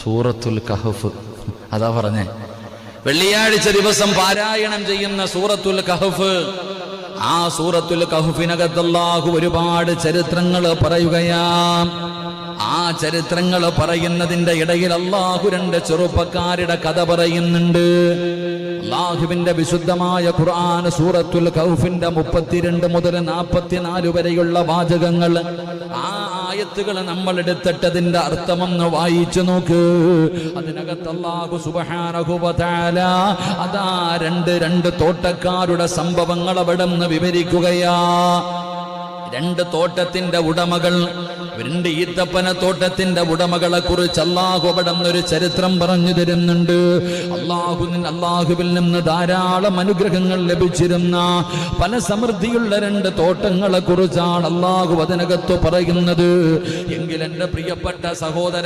സൂറത്തുൽ കഹഫ്. അതാ പറഞ്ഞേ, വെള്ളിയാഴ്ച ദിവസം പാരായണം ചെയ്യുന്ന സൂറത്തുൽ കഹഫ്. ആ സൂറത്തുൽ കഹഫിനകത്ത് അല്ലാഹു ഒരുപാട് ചരിത്രങ്ങൾ പറയുകയാം. ആ ചരിത്രങ്ങൾ പറയുന്നതിന്റെ ഇടയിൽ അല്ലാഹു രണ്ട് ചെറുപ്പക്കാരുടെ കഥ പറയുന്നുണ്ട്. അല്ലാഹുവിന്റെ വിശുദ്ധമായ ഖുർആൻ സൂറത്തുൽ കഹഫിന്റെ 32 മുതൽ 44 വരെയുള്ള വാചകങ്ങൾ, ആ ആയത്തുകൾ നമ്മൾ എടുത്തിട്ടതിന്റെ അർത്ഥമൊന്ന് വായിച്ചു നോക്ക്. അതിനകത്ത് അല്ലാഹു സുബ്ഹാനഹു വ തആല അതാ രണ്ട് തോട്ടക്കാരുടെ സംഭവങ്ങൾ അവിടെ നിന്ന് വിവരിക്കുകയാ. രണ്ട് തോട്ടത്തിന്റെ ഉടമകൾ, രണ്ട് ഈത്തപ്പന തോട്ടത്തിന്റെ ഉടമകളെ കുറിച്ച് അല്ലാഹു അവിടെ നിന്നൊരു ചരിത്രം പറഞ്ഞു തരുന്നുണ്ട്. അല്ലാഹുവിൽ നിന്ന് ധാരാളം അനുഗ്രഹങ്ങൾ ലഭിച്ചിരുന്ന പല സമൃദ്ധിയുള്ള രണ്ട് തോട്ടങ്ങളെ കുറിച്ചാണ് അല്ലാഹു അതിനകത്ത് പറയുന്നത്. എങ്കിൽ എൻ്റെ പ്രിയപ്പെട്ട സഹോദര